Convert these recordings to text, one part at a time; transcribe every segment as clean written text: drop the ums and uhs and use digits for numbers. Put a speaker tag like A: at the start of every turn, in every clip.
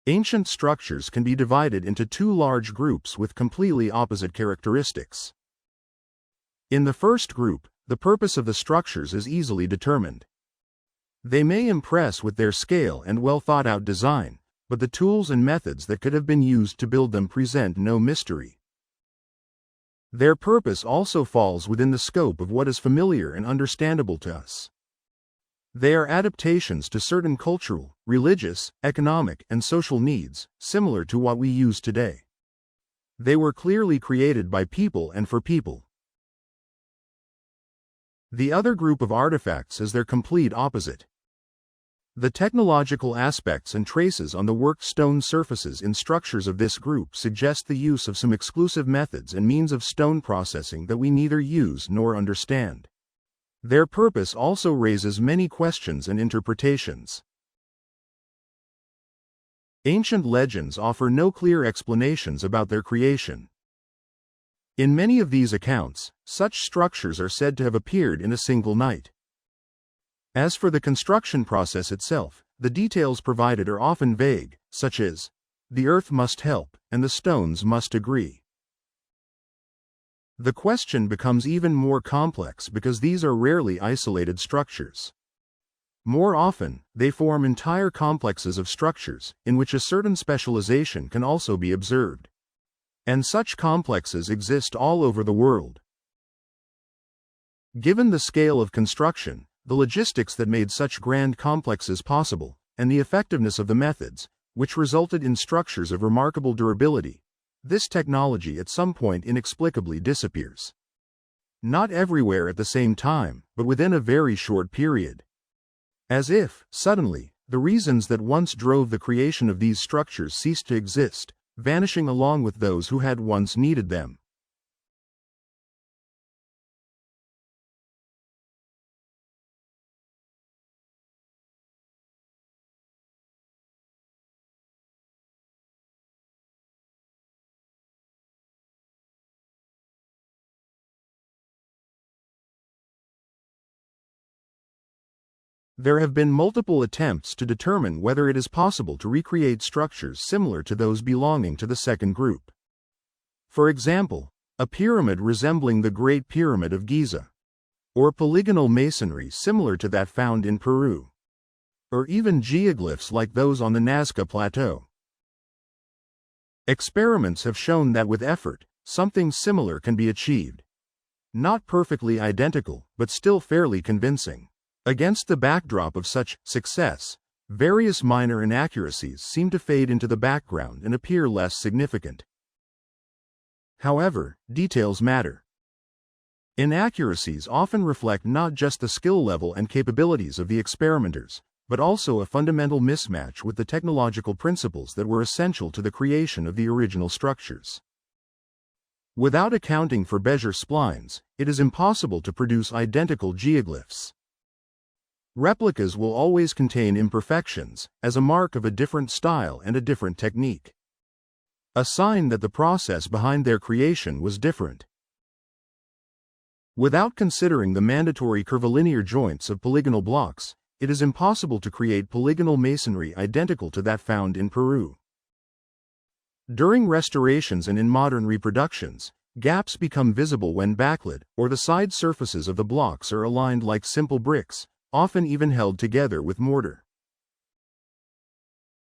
A: Ancient structures can be divided into two large groups with completely opposite characteristics. In the first group, the purpose of the structures is easily determined. They may impress with their scale and well-thought-out design, but the tools and methods that could have been used to build them present no mystery. Their purpose also falls within the scope of what is familiar and understandable to us. They are adaptations to certain cultural, religious, economic, and social needs, similar to what we use today. They were clearly created by people and for people. The other group of artifacts is their complete opposite. The technological aspects and traces on the worked stone surfaces in structures of this group suggest the use of some exclusive methods and means of stone processing that we neither use nor understand. Their purpose also raises many questions and interpretations. Ancient legends offer no clear explanations about their creation. In many of these accounts, such structures are said to have appeared in a single night. As for the construction process itself, the details provided are often vague, such as, "The earth must help, and the stones must agree." The question becomes even more complex because these are rarely isolated structures. More often, they form entire complexes of structures, in which a certain specialization can also be observed. And such complexes exist all over the world. Given the scale of construction, the logistics that made such grand complexes possible, and the effectiveness of the methods, which resulted in structures of remarkable durability, this technology at some point inexplicably disappears. Not everywhere at the same time, but within a very short period. As if, suddenly, the reasons that once drove the creation of these structures ceased to exist, vanishing along with those who had once needed them. There have been multiple attempts to determine whether it is possible to recreate structures similar to those belonging to the second group. For example, a pyramid resembling the Great Pyramid of Giza, or polygonal masonry similar to that found in Peru, or even geoglyphs like those on the Nazca Plateau. Experiments have shown that with effort, something similar can be achieved. Not perfectly identical, but still fairly convincing. Against the backdrop of such success, various minor inaccuracies seem to fade into the background and appear less significant. However, details matter. Inaccuracies often reflect not just the skill level and capabilities of the experimenters, but also a fundamental mismatch with the technological principles that were essential to the creation of the original structures. Without accounting for Bézier splines, it is impossible to produce identical geoglyphs. Replicas will always contain imperfections, as a mark of a different style and a different technique. A sign that the process behind their creation was different. Without considering the mandatory curvilinear joints of polygonal blocks, it is impossible to create polygonal masonry identical to that found in Peru. During restorations and in modern reproductions, gaps become visible when backlit, or the side surfaces of the blocks are aligned like simple bricks, often even held together with mortar.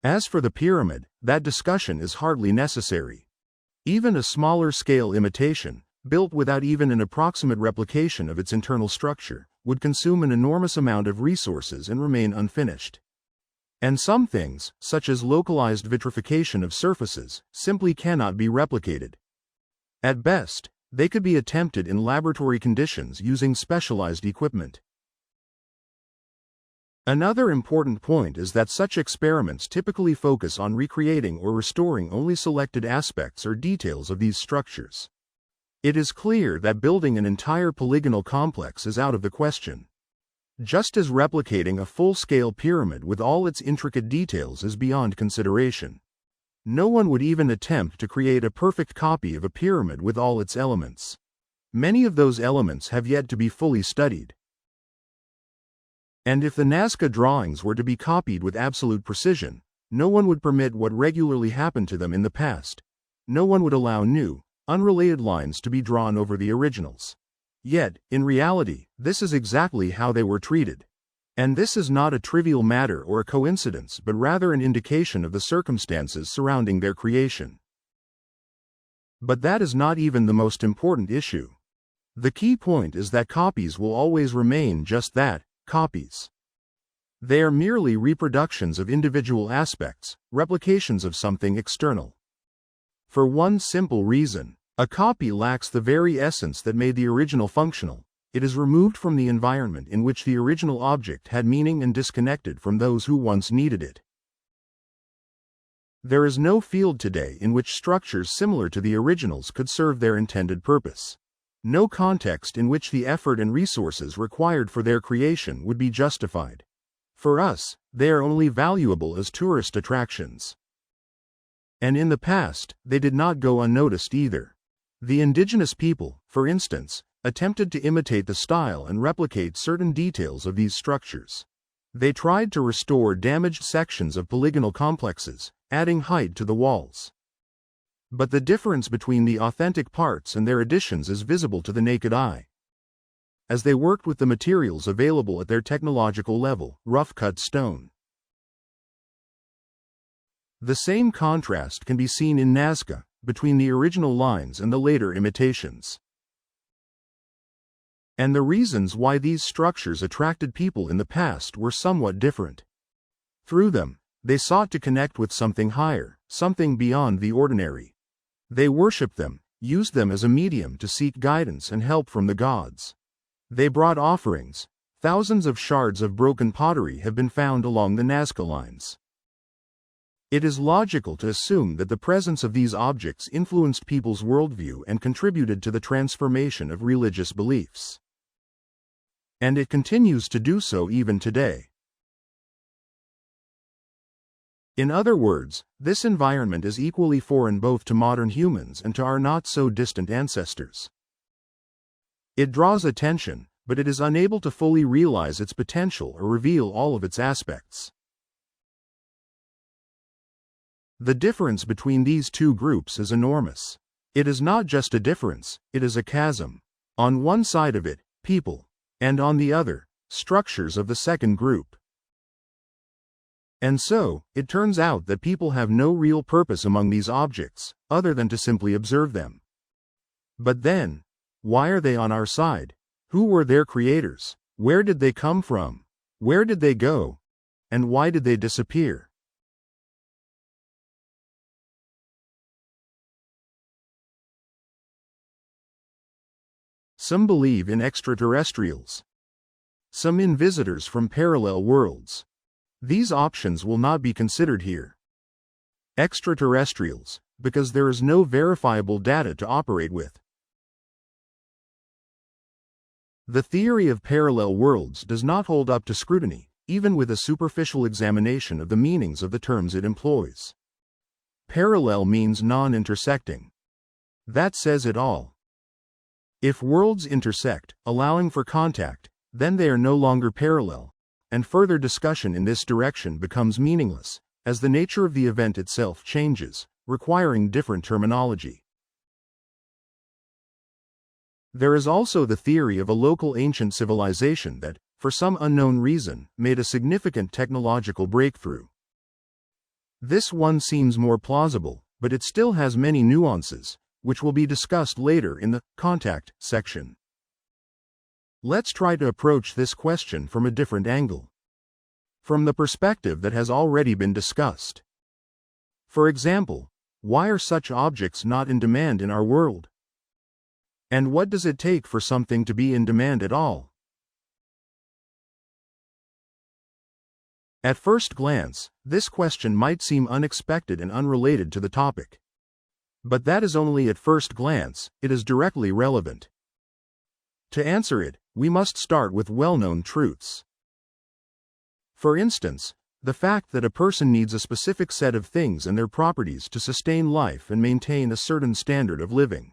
A: As for the pyramid, that discussion is hardly necessary. Even a smaller scale imitation, built without even an approximate replication of its internal structure, would consume an enormous amount of resources and remain unfinished. And some things, such as localized vitrification of surfaces, simply cannot be replicated. At best, they could be attempted in laboratory conditions using specialized equipment. Another important point is that such experiments typically focus on recreating or restoring only selected aspects or details of these structures. It is clear that building an entire polygonal complex is out of the question. Just as replicating a full-scale pyramid with all its intricate details is beyond consideration. No one would even attempt to create a perfect copy of a pyramid with all its elements. Many of those elements have yet to be fully studied. And if the Nazca drawings were to be copied with absolute precision, No one would permit what regularly happened to them in the past. No one would allow new, unrelated lines to be drawn over the originals. Yet, in reality, this is exactly how they were treated. And this is not a trivial matter or a coincidence, but rather an indication of the circumstances surrounding their creation. But that is not even the most important issue. The key point is that copies will always remain just that, copies. They are merely reproductions of individual aspects, replications of something external. For one simple reason, a copy lacks the very essence that made the original functional. It is removed from the environment in which the original object had meaning and disconnected from those who once needed it. There is no field today in which structures similar to the originals could serve their intended purpose. No context in which the effort and resources required for their creation would be justified. For us, they are only valuable as tourist attractions. And in the past, they did not go unnoticed either. The indigenous people, for instance, attempted to imitate the style and replicate certain details of these structures. They tried to restore damaged sections of polygonal complexes, adding height to the walls. But the difference between the authentic parts and their additions is visible to the naked eye. As they worked with the materials available at their technological level, rough-cut stone. The same contrast can be seen in Nazca, between the original lines and the later imitations. And the reasons why these structures attracted people in the past were somewhat different. Through them, they sought to connect with something higher, something beyond the ordinary. They worshipped them, used them as a medium to seek guidance and help from the gods. They brought offerings. Thousands of shards of broken pottery have been found along the Nazca lines. It is logical to assume that the presence of these objects influenced people's worldview and contributed to the transformation of religious beliefs. And it continues to do so even today. In other words, this environment is equally foreign both to modern humans and to our not-so-distant ancestors. It draws attention, but it is unable to fully realize its potential or reveal all of its aspects. The difference between these two groups is enormous. It is not just a difference, it is a chasm. On one side of it, people, and on the other, structures of the second group. And so, it turns out that people have no real purpose among these objects, other than to simply observe them. But then, why are they on our side? Who were their creators? Where did they come from? Where did they go? And why did they disappear? Some believe in extraterrestrials. Some in visitors from parallel worlds. These options will not be considered here. Extraterrestrials, because there is no verifiable data to operate with. The theory of parallel worlds does not hold up to scrutiny, even with a superficial examination of the meanings of the terms it employs. Parallel means non-intersecting. That says it all. If worlds intersect, allowing for contact, then they are no longer parallel, and further discussion in this direction becomes meaningless, as the nature of the event itself changes, requiring different terminology. There is also the theory of a local ancient civilization that, for some unknown reason, made a significant technological breakthrough. This one seems more plausible, but it still has many nuances, which will be discussed later in the contact section. Let's try to approach this question from a different angle. From the perspective that has already been discussed. For example, why are such objects not in demand in our world? And what does it take for something to be in demand at all? At first glance, this question might seem unexpected and unrelated to the topic. But that is only at first glance, it is directly relevant. To answer it, we must start with well-known truths. For instance, the fact that a person needs a specific set of things and their properties to sustain life and maintain a certain standard of living.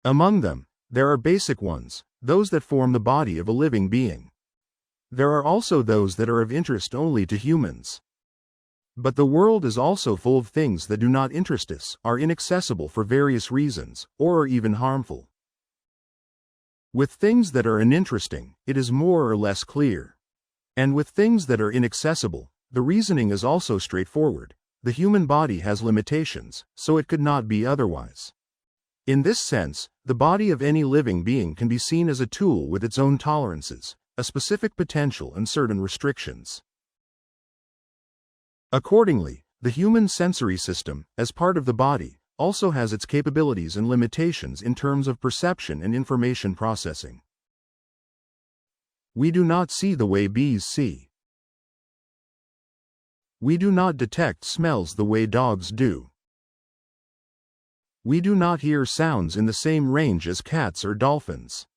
A: Among them, there are basic ones, those that form the body of a living being. There are also those that are of interest only to humans. But the world is also full of things that do not interest us, are inaccessible for various reasons, or are even harmful. With things that are uninteresting, it is more or less clear. And with things that are inaccessible, the reasoning is also straightforward. The human body has limitations, so it could not be otherwise. In this sense, the body of any living being can be seen as a tool with its own tolerances, a specific potential and certain restrictions. Accordingly, the human sensory system, as part of the body, also has its capabilities and limitations in terms of perception and information processing. We do not see the way bees see. We do not detect smells the way dogs do. We do not hear sounds in the same range as cats or dolphins.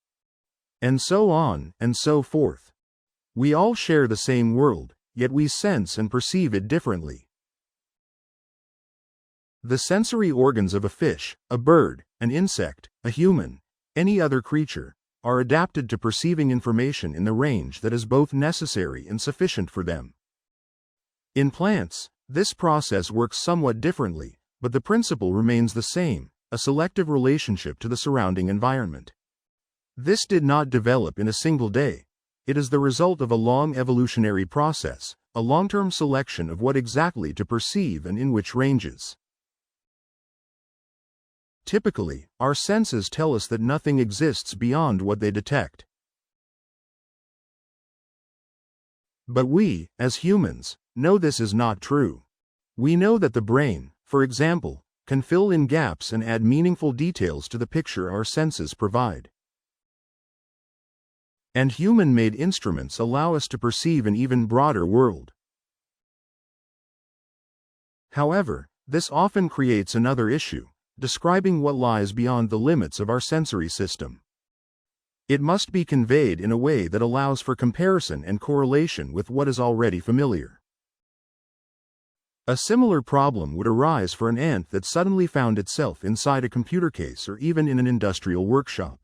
A: And so on, and so forth. We all share the same world, yet we sense and perceive it differently. The sensory organs of a fish, a bird, an insect, a human, any other creature, are adapted to perceiving information in the range that is both necessary and sufficient for them. In plants, this process works somewhat differently, but the principle remains the same, a selective relationship to the surrounding environment. This did not develop in a single day. It is the result of a long evolutionary process, a long-term selection of what exactly to perceive and in which ranges. Typically, our senses tell us that nothing exists beyond what they detect. But we, as humans, know this is not true. We know that the brain, for example, can fill in gaps and add meaningful details to the picture our senses provide. And human-made instruments allow us to perceive an even broader world. However, this often creates another issue, describing what lies beyond the limits of our sensory system. It must be conveyed in a way that allows for comparison and correlation with what is already familiar. A similar problem would arise for an ant that suddenly found itself inside a computer case or even in an industrial workshop.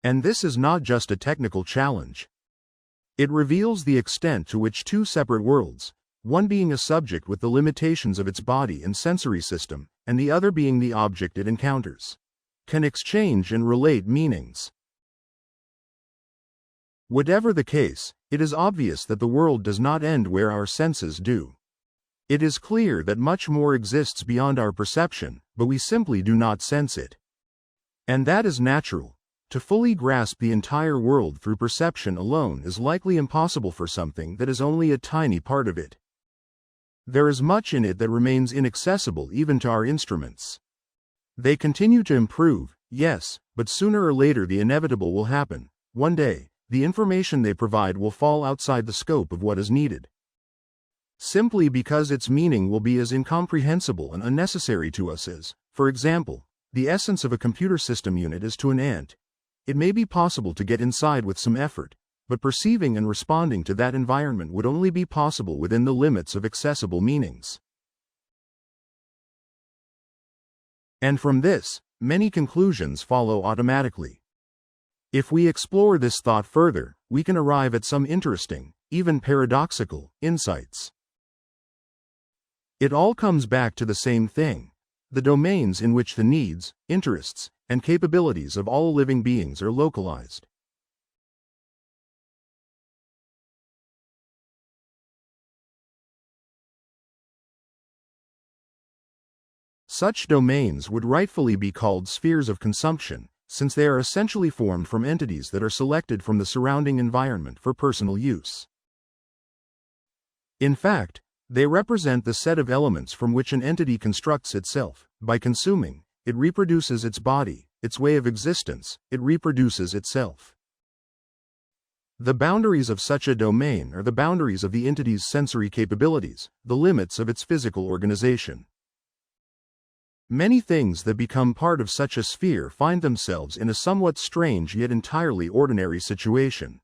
A: And this is not just a technical challenge. It reveals the extent to which two separate worlds, one being a subject with the limitations of its body and sensory system, and the other being the object it encounters, can exchange and relate meanings. Whatever the case, it is obvious that the world does not end where our senses do. It is clear that much more exists beyond our perception, but we simply do not sense it. And that is natural. To fully grasp the entire world through perception alone is likely impossible for something that is only a tiny part of it. There is much in it that remains inaccessible even to our instruments. They continue to improve, yes, but sooner or later the inevitable will happen. One day, the information they provide will fall outside the scope of what is needed. Simply because its meaning will be as incomprehensible and unnecessary to us as, for example, the essence of a computer system unit is to an ant. It may be possible to get inside with some effort, but perceiving and responding to that environment would only be possible within the limits of accessible meanings. And from this, many conclusions follow automatically. If we explore this thought further, we can arrive at some interesting, even paradoxical, insights. It all comes back to the same thing: the domains in which the needs, interests, and capabilities of all living beings are localized. Such domains would rightfully be called spheres of consumption, since they are essentially formed from entities that are selected from the surrounding environment for personal use. In fact, they represent the set of elements from which an entity constructs itself. By consuming, it reproduces its body, its way of existence, it reproduces itself. The boundaries of such a domain are the boundaries of the entity's sensory capabilities, the limits of its physical organization. Many things that become part of such a sphere find themselves in a somewhat strange yet entirely ordinary situation.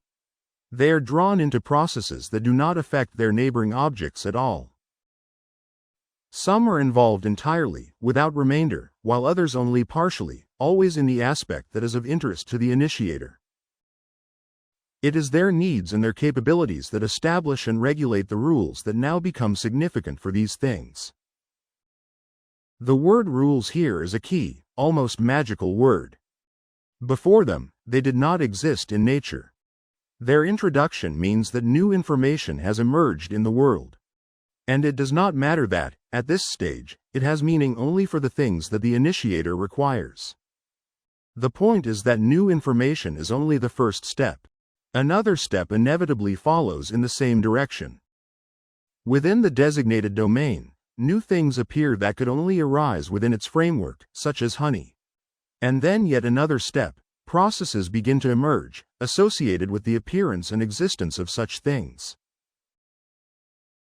A: They are drawn into processes that do not affect their neighboring objects at all. Some are involved entirely, without remainder, while others only partially, always in the aspect that is of interest to the initiator. It is their needs and their capabilities that establish and regulate the rules that now become significant for these things. The word rules here is a key, almost magical word. Before them, they did not exist in nature. Their introduction means that new information has emerged in the world. And it does not matter that, at this stage, it has meaning only for the things that the initiator requires. The point is that new information is only the first step. Another step inevitably follows in the same direction. Within the designated domain, new things appear that could only arise within its framework, such as honey. And then yet another step, processes begin to emerge, associated with the appearance and existence of such things.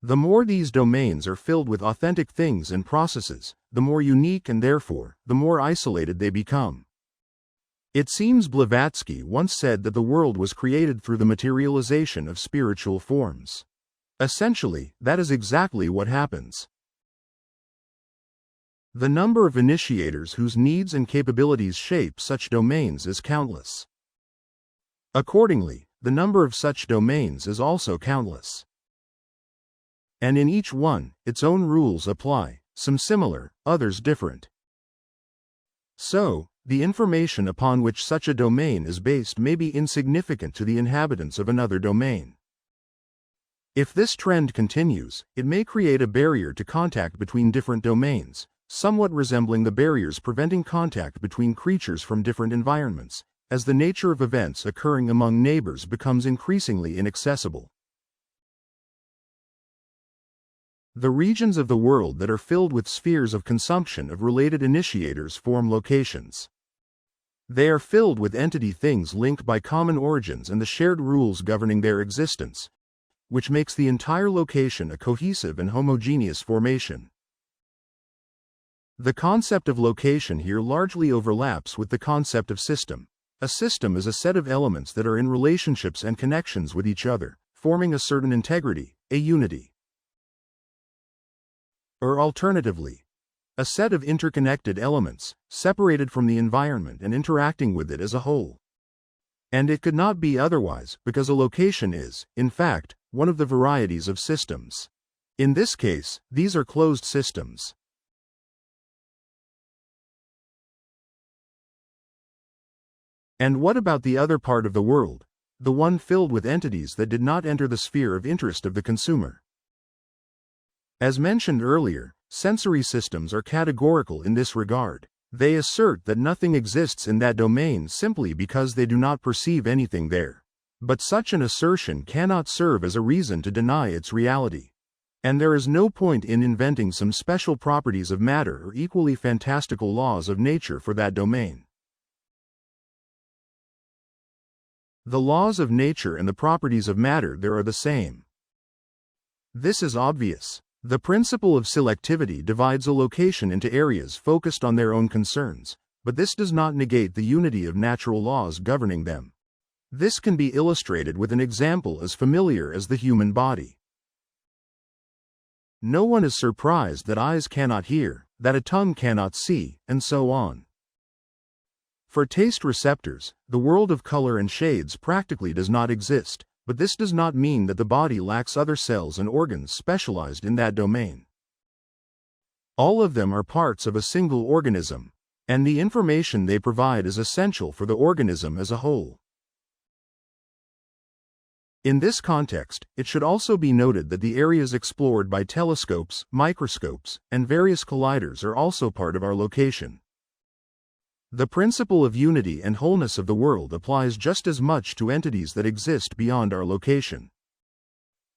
A: The more these domains are filled with authentic things and processes, the more unique and therefore, the more isolated they become. It seems Blavatsky once said that the world was created through the materialization of spiritual forms. Essentially, that is exactly what happens. The number of initiators whose needs and capabilities shape such domains is countless. Accordingly, the number of such domains is also countless. And in each one, its own rules apply, some similar, others different. So, the information upon which such a domain is based may be insignificant to the inhabitants of another domain. If this trend continues, it may create a barrier to contact between different domains, somewhat resembling the barriers preventing contact between creatures from different environments, as the nature of events occurring among neighbors becomes increasingly inaccessible. The regions of the world that are filled with spheres of consumption of related initiators form locations. They are filled with entity things linked by common origins and the shared rules governing their existence, which makes the entire location a cohesive and homogeneous formation. The concept of location here largely overlaps with the concept of system. A system is a set of elements that are in relationships and connections with each other, forming a certain integrity, a unity. Or alternatively, a set of interconnected elements, separated from the environment and interacting with it as a whole. And it could not be otherwise, because a location is, in fact, one of the varieties of systems. In this case, these are closed systems. And what about the other part of the world, the one filled with entities that did not enter the sphere of interest of the consumer? As mentioned earlier, sensory systems are categorical in this regard. They assert that nothing exists in that domain simply because they do not perceive anything there. But such an assertion cannot serve as a reason to deny its reality. And there is no point in inventing some special properties of matter or equally fantastical laws of nature for that domain. The laws of nature and the properties of matter there are the same. This is obvious. The principle of selectivity divides a location into areas focused on their own concerns, but this does not negate the unity of natural laws governing them. This can be illustrated with an example as familiar as the human body. No one is surprised that eyes cannot hear, that a tongue cannot see, and so on. For taste receptors, the world of color and shades practically does not exist. But this does not mean that the body lacks other cells and organs specialized in that domain. All of them are parts of a single organism, and the information they provide is essential for the organism as a whole. In this context, it should also be noted that the areas explored by telescopes, microscopes, and various colliders are also part of our location. The principle of unity and wholeness of the world applies just as much to entities that exist beyond our location.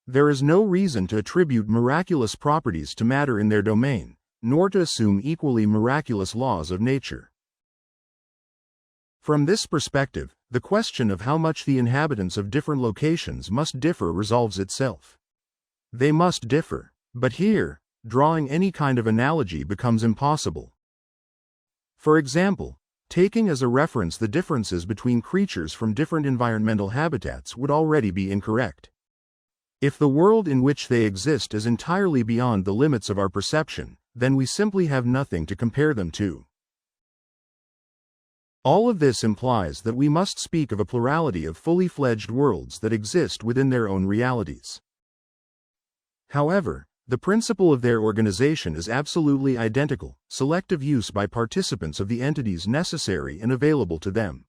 A: There is no reason to attribute miraculous properties to matter in their domain, nor to assume equally miraculous laws of nature. From this perspective, the question of how much the inhabitants of different locations must differ resolves itself. They must differ, but here, drawing any kind of analogy becomes impossible. For example, taking as a reference the differences between creatures from different environmental habitats would already be incorrect. If the world in which they exist is entirely beyond the limits of our perception, then we simply have nothing to compare them to. All of this implies that we must speak of a plurality of fully fledged worlds that exist within their own realities. However, the principle of their organization is absolutely identical: selective use by participants of the entities necessary and available to them.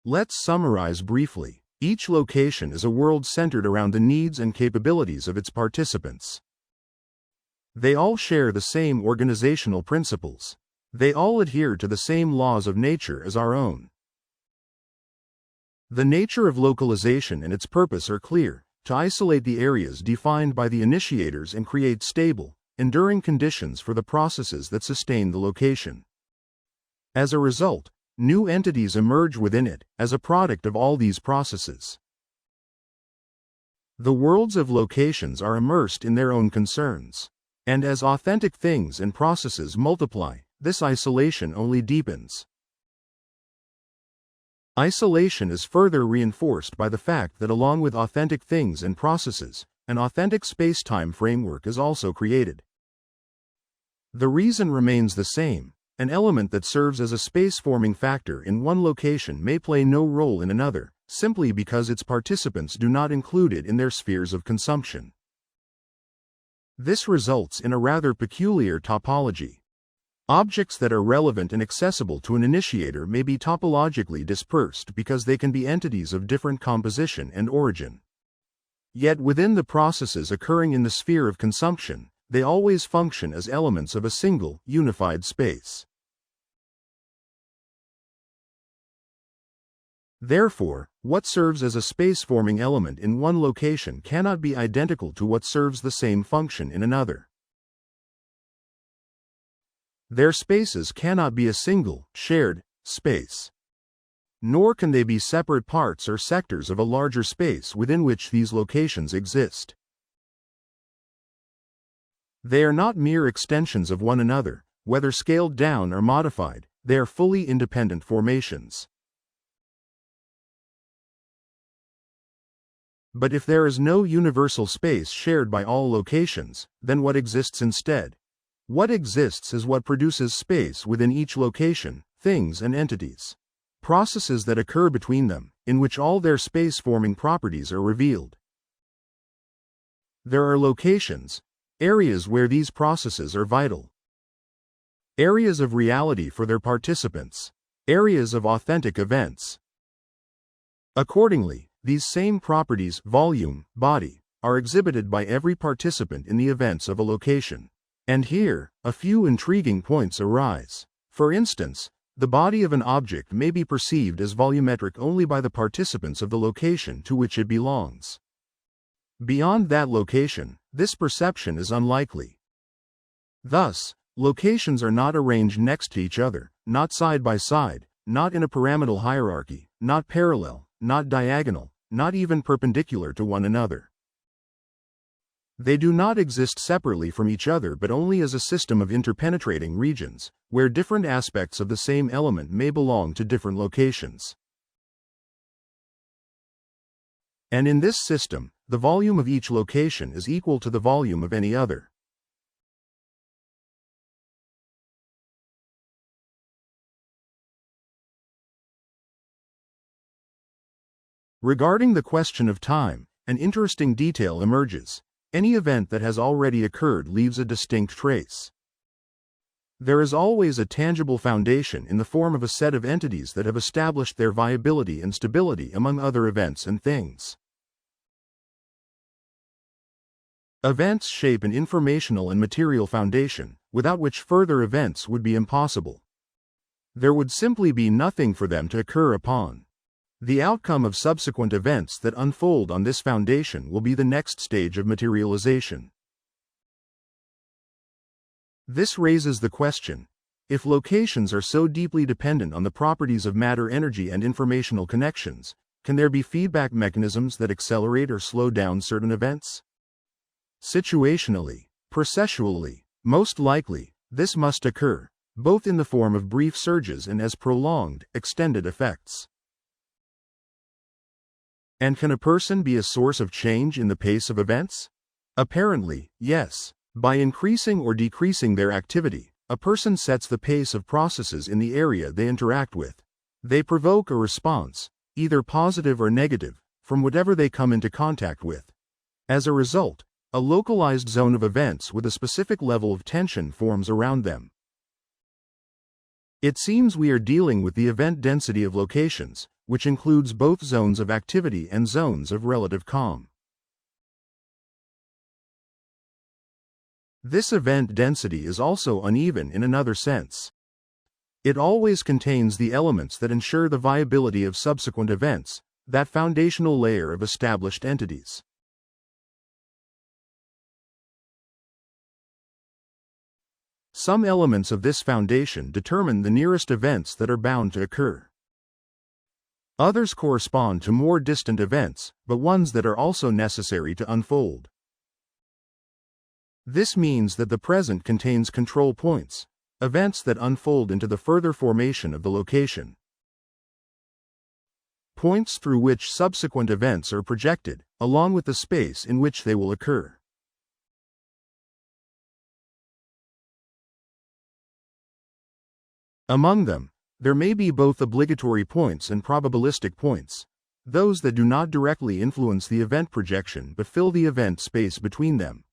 A: Let's summarize briefly. Each location is a world centered around the needs and capabilities of its participants. They all share the same organizational principles. They all adhere to the same laws of nature as our own. The nature of localization and its purpose are clear: to isolate the areas defined by the initiators and create stable, enduring conditions for the processes that sustain the location. As a result, new entities emerge within it, as a product of all these processes. The worlds of locations are immersed in their own concerns. And as authentic things and processes multiply, this isolation only deepens. Isolation is further reinforced by the fact that along with authentic things and processes, an authentic space-time framework is also created. The reason remains the same: an element that serves as a space-forming factor in one location may play no role in another, simply because its participants do not include it in their spheres of consumption. This results in a rather peculiar topology. Objects that are relevant and accessible to an initiator may be topologically dispersed because they can be entities of different composition and origin. Yet within the processes occurring in the sphere of consumption, they always function as elements of a single, unified space. Therefore, what serves as a space-forming element in one location cannot be identical to what serves the same function in another. Their spaces cannot be a single, shared, space. Nor can they be separate parts or sectors of a larger space within which these locations exist. They are not mere extensions of one another, whether scaled down or modified; they are fully independent formations. But if there is no universal space shared by all locations, then what exists instead? What exists is what produces space within each location: things and entities. Processes that occur between them, in which all their space-forming properties are revealed. There are locations, areas where these processes are vital. Areas of reality for their participants. Areas of authentic events. Accordingly, these same properties, volume, body, are exhibited by every participant in the events of a location. And here, a few intriguing points arise. For instance, the body of an object may be perceived as volumetric only by the participants of the location to which it belongs. Beyond that location, this perception is unlikely. Thus, locations are not arranged next to each other, not side by side, not in a pyramidal hierarchy, not parallel, not diagonal, not even perpendicular to one another. They do not exist separately from each other but only as a system of interpenetrating regions, where different aspects of the same element may belong to different locations. And in this system, the volume of each location is equal to the volume of any other. Regarding the question of time, an interesting detail emerges. Any event that has already occurred leaves a distinct trace. There is always a tangible foundation in the form of a set of entities that have established their viability and stability among other events and things. Events shape an informational and material foundation, without which further events would be impossible. There would simply be nothing for them to occur upon. The outcome of subsequent events that unfold on this foundation will be the next stage of materialization. This raises the question: if locations are so deeply dependent on the properties of matter, energy, and informational connections, can there be feedback mechanisms that accelerate or slow down certain events? Situationally, processually, most likely, this must occur, both in the form of brief surges and as prolonged, extended effects. And can a person be a source of change in the pace of events? Apparently, yes. By increasing or decreasing their activity, a person sets the pace of processes in the area they interact with. They provoke a response, either positive or negative, from whatever they come into contact with. As a result, a localized zone of events with a specific level of tension forms around them. It seems we are dealing with the event density of locations, which includes both zones of activity and zones of relative calm. This event density is also uneven in another sense. It always contains the elements that ensure the viability of subsequent events, that foundational layer of established entities. Some elements of this foundation determine the nearest events that are bound to occur. Others correspond to more distant events, but ones that are also necessary to unfold. This means that the present contains control points, events that unfold into the further formation of the location. Points through which subsequent events are projected, along with the space in which they will occur. Among them, there may be both obligatory points and probabilistic points, those that do not directly influence the event projection but fill the event space between them.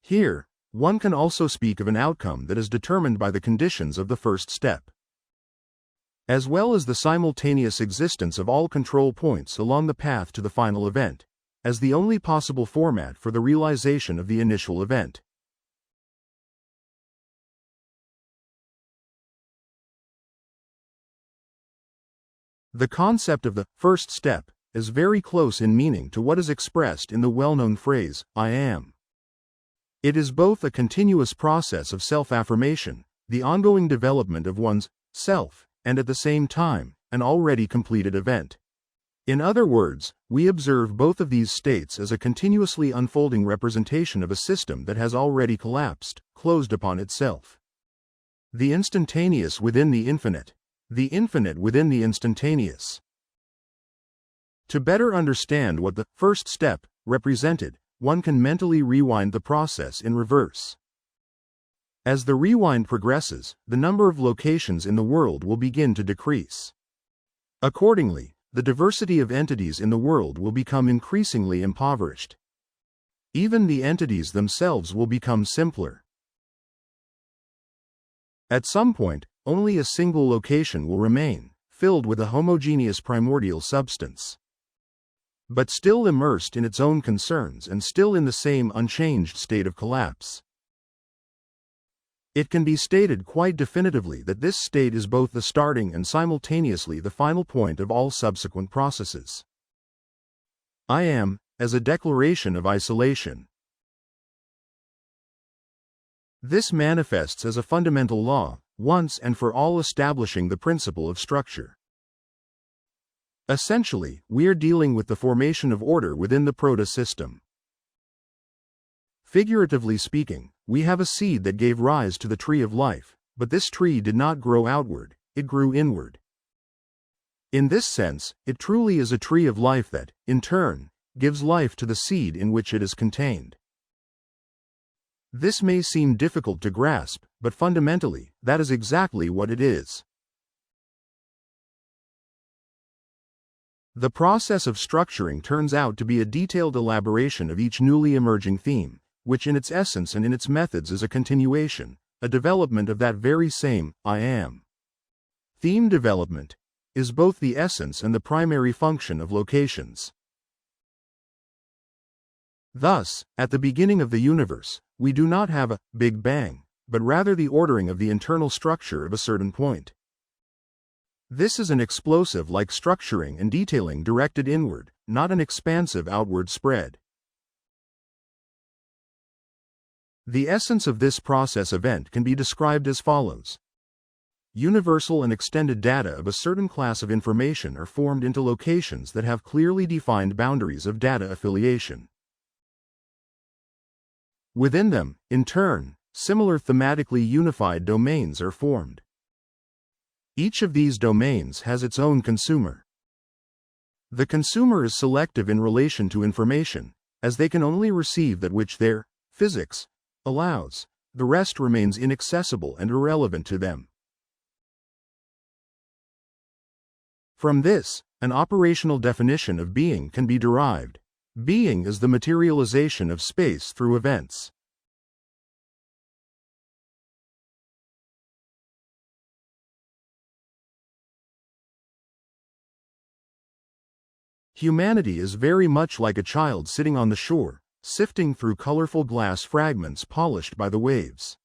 A: Here, one can also speak of an outcome that is determined by the conditions of the first step, as well as the simultaneous existence of all control points along the path to the final event, as the only possible format for the realization of the initial event. The concept of the first step is very close in meaning to what is expressed in the well-known phrase, I am. It is both a continuous process of self-affirmation, the ongoing development of one's self, and at the same time, an already completed event. In other words, we observe both of these states as a continuously unfolding representation of a system that has already collapsed, closed upon itself. The instantaneous within the infinite within the instantaneous. To better understand what the first step represented, one can mentally rewind the process in reverse. As the rewind progresses, the number of locations in the world will begin to decrease. Accordingly, the diversity of entities in the world will become increasingly impoverished. Even the entities themselves will become simpler. At some point, only a single location will remain, filled with a homogeneous primordial substance, but still immersed in its own concerns and still in the same unchanged state of collapse. It can be stated quite definitively that this state is both the starting and simultaneously the final point of all subsequent processes. I am, as a declaration of isolation. This manifests as a fundamental law, once and for all establishing the principle of structure. Essentially, we are dealing with the formation of order within the proto-system. Figuratively speaking, we have a seed that gave rise to the tree of life, but this tree did not grow outward, it grew inward. In this sense, it truly is a tree of life that, in turn, gives life to the seed in which it is contained. This may seem difficult to grasp, but fundamentally, that is exactly what it is. The process of structuring turns out to be a detailed elaboration of each newly emerging theme, which in its essence and in its methods is a continuation, a development of that very same, I am. Theme development is both the essence and the primary function of locations. Thus, at the beginning of the universe, we do not have a Big Bang, but rather the ordering of the internal structure of a certain point. This is an explosive-like structuring and detailing directed inward, not an expansive outward spread. The essence of this process event can be described as follows. Universal and extended data of a certain class of information are formed into locations that have clearly defined boundaries of data affiliation. Within them, in turn, similar thematically unified domains are formed. Each of these domains has its own consumer. The consumer is selective in relation to information, as they can only receive that which their physics, allows, the rest remains inaccessible and irrelevant to them. From this, an operational definition of being can be derived. Being is the materialization of space through events. Humanity is very much like a child sitting on the shore, sifting through colorful glass fragments polished by the waves.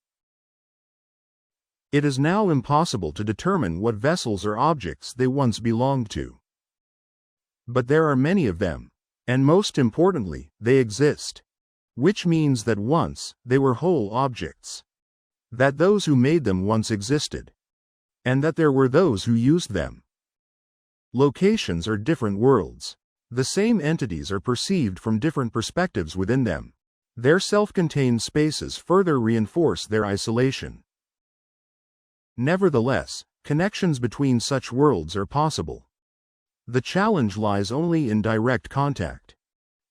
A: It is now impossible to determine what vessels or objects they once belonged to. But there are many of them, and most importantly, they exist. Which means that once, they were whole objects. That those who made them once existed. And that there were those who used them. Locations are different worlds. The same entities are perceived from different perspectives within them. Their self-contained spaces further reinforce their isolation. Nevertheless, connections between such worlds are possible. The challenge lies only in direct contact.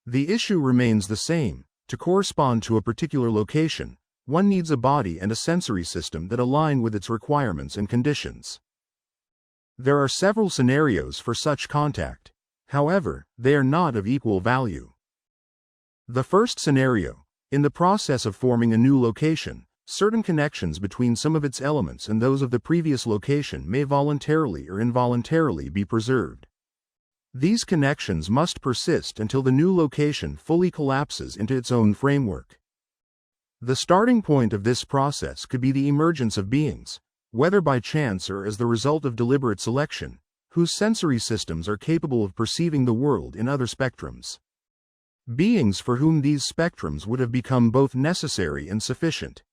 A: The issue remains the same. To correspond to a particular location, one needs a body and a sensory system that align with its requirements and conditions. There are several scenarios for such contact. However, they are not of equal value. The first scenario, in the process of forming a new location, certain connections between some of its elements and those of the previous location may voluntarily or involuntarily be preserved. These connections must persist until the new location fully collapses into its own framework. The starting point of this process could be the emergence of beings, whether by chance or as the result of deliberate selection, whose sensory systems are capable of perceiving the world in other spectrums. Beings for whom these spectrums would have become both necessary and sufficient.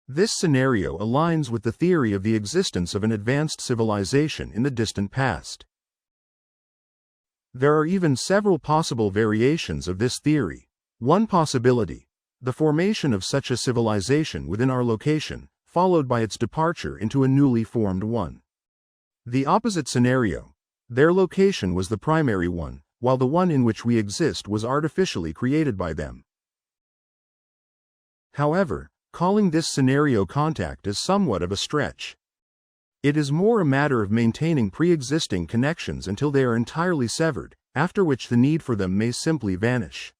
A: This scenario aligns with the theory of the existence of an advanced civilization in the distant past. There are even several possible variations of this theory. One possibility, the formation of such a civilization within our location, followed by its departure into a newly formed one. The opposite scenario, their location was the primary one, while the one in which we exist was artificially created by them. However, calling this scenario contact is somewhat of a stretch. It is more a matter of maintaining pre-existing connections until they are entirely severed, after which the need for them may simply vanish.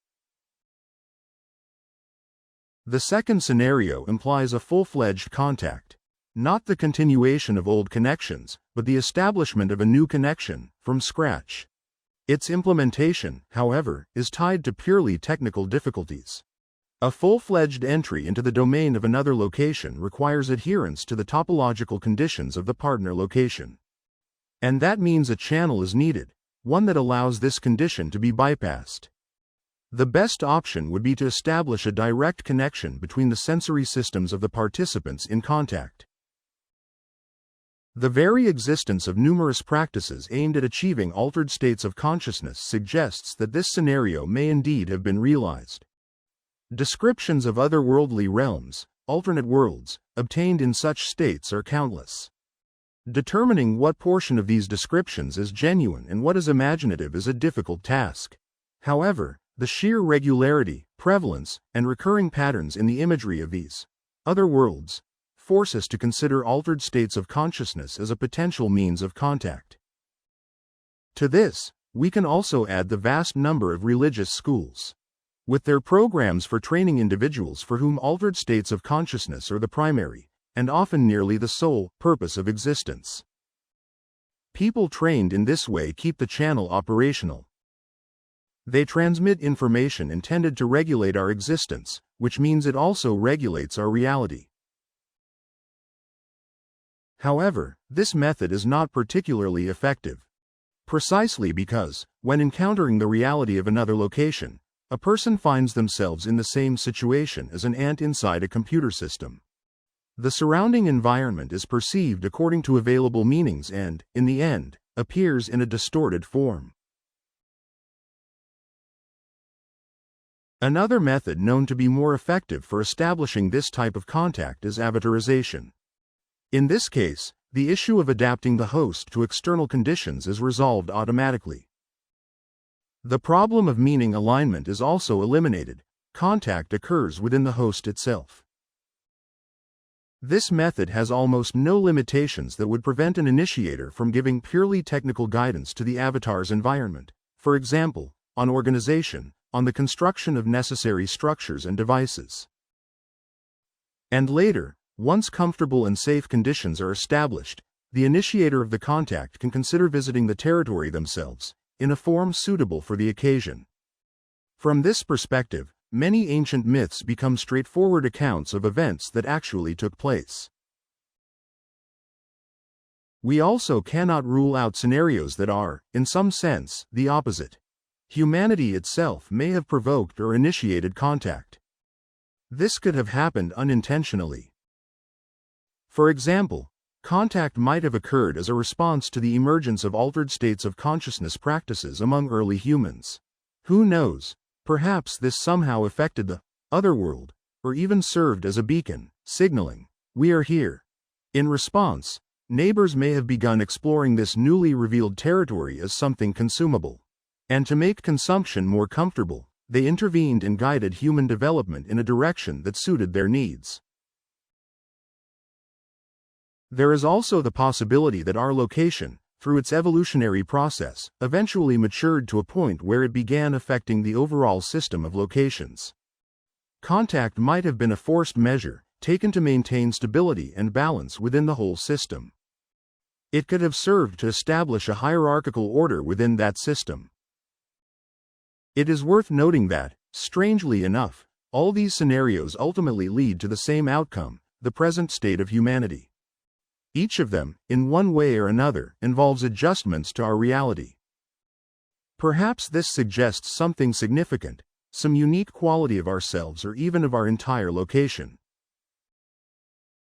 A: The second scenario implies a full-fledged contact. Not the continuation of old connections, but the establishment of a new connection, from scratch. Its implementation, however, is tied to purely technical difficulties. A full-fledged entry into the domain of another location requires adherence to the topological conditions of the partner location. And that means a channel is needed, one that allows this condition to be bypassed. The best option would be to establish a direct connection between the sensory systems of the participants in contact. The very existence of numerous practices aimed at achieving altered states of consciousness suggests that this scenario may indeed have been realized. Descriptions of otherworldly realms, alternate worlds, obtained in such states are countless. Determining what portion of these descriptions is genuine and what is imaginative is a difficult task. However, the sheer regularity, prevalence, and recurring patterns in the imagery of these other worlds force us to consider altered states of consciousness as a potential means of contact. To this, we can also add the vast number of religious schools, with their programs for training individuals for whom altered states of consciousness are the primary, and often nearly the sole, purpose of existence. People trained in this way keep the channel operational. They transmit information intended to regulate our existence, which means it also regulates our reality. However, this method is not particularly effective. Precisely because, when encountering the reality of another location, a person finds themselves in the same situation as an ant inside a computer system. The surrounding environment is perceived according to available meanings and, in the end, appears in a distorted form. Another method known to be more effective for establishing this type of contact is avatarization. In this case, the issue of adapting the host to external conditions is resolved automatically. The problem of meaning alignment is also eliminated, contact occurs within the host itself. This method has almost no limitations that would prevent an initiator from giving purely technical guidance to the avatar's environment, for example, on organization, on the construction of necessary structures and devices. And later, once comfortable and safe conditions are established, the initiator of the contact can consider visiting the territory themselves, in a form suitable for the occasion. From this perspective, many ancient myths become straightforward accounts of events that actually took place. We also cannot rule out scenarios that are, in some sense, the opposite. Humanity itself may have provoked or initiated contact. This could have happened unintentionally. For example, contact might have occurred as a response to the emergence of altered states of consciousness practices among early humans. Who knows? Perhaps this somehow affected the otherworld, or even served as a beacon, signaling, "We are here." In response, neighbors may have begun exploring this newly revealed territory as something consumable. And to make consumption more comfortable, they intervened and guided human development in a direction that suited their needs. There is also the possibility that our location, through its evolutionary process, eventually matured to a point where it began affecting the overall system of locations. Contact might have been a forced measure, taken to maintain stability and balance within the whole system. It could have served to establish a hierarchical order within that system. It is worth noting that, strangely enough, all these scenarios ultimately lead to the same outcome, the present state of humanity. Each of them, in one way or another, involves adjustments to our reality. Perhaps this suggests something significant, some unique quality of ourselves or even of our entire location.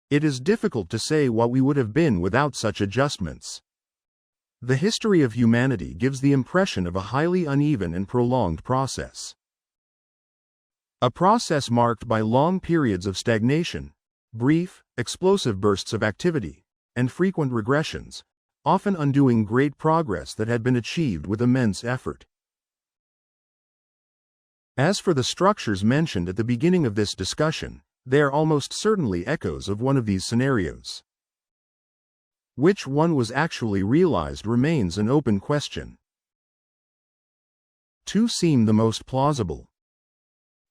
A: It is difficult to say what we would have been without such adjustments. The history of humanity gives the impression of a highly uneven and prolonged process. A process marked by long periods of stagnation, brief, explosive bursts of activity, and frequent regressions, often undoing great progress that had been achieved with immense effort. As for the structures mentioned at the beginning of this discussion, they are almost certainly echoes of one of these scenarios. Which one was actually realized remains an open question. Two seem the most plausible.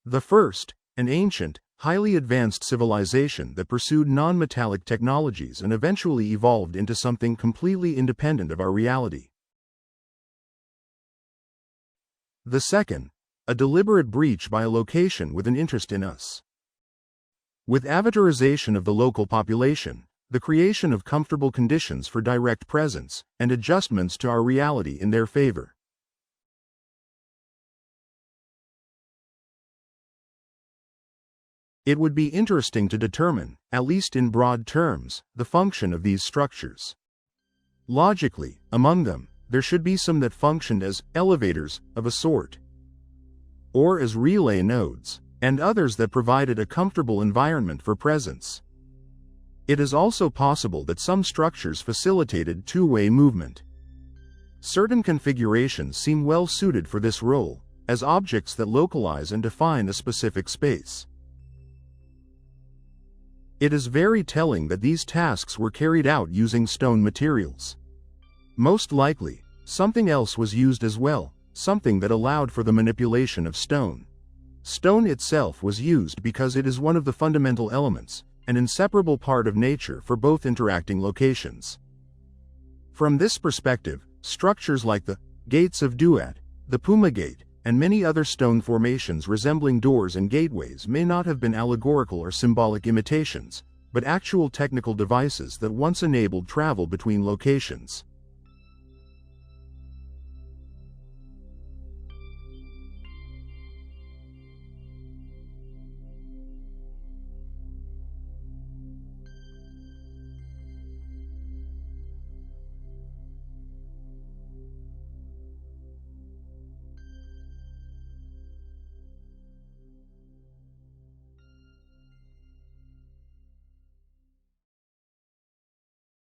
A: The first, an ancient, highly advanced civilization that pursued non-metallic technologies and eventually evolved into something completely independent of our reality. The second, a deliberate breach by a location with an interest in us. With avatarization of the local population, the creation of comfortable conditions for direct presence, and adjustments to our reality in their favor. It would be interesting to determine, at least in broad terms, the function of these structures. Logically, among them, there should be some that functioned as elevators of a sort, or as relay nodes, and others that provided a comfortable environment for presence. It is also possible that some structures facilitated two-way movement. Certain configurations seem well suited for this role, as objects that localize and define a specific space. It is very telling that these tasks were carried out using stone materials. Most likely, something else was used as well, something that allowed for the manipulation of stone. Stone itself was used because it is one of the fundamental elements, an inseparable part of nature for both interacting locations. From this perspective, structures like the Gates of Duat, the Puma Gate, and many other stone formations resembling doors and gateways may not have been allegorical or symbolic imitations, but actual technical devices that once enabled travel between locations.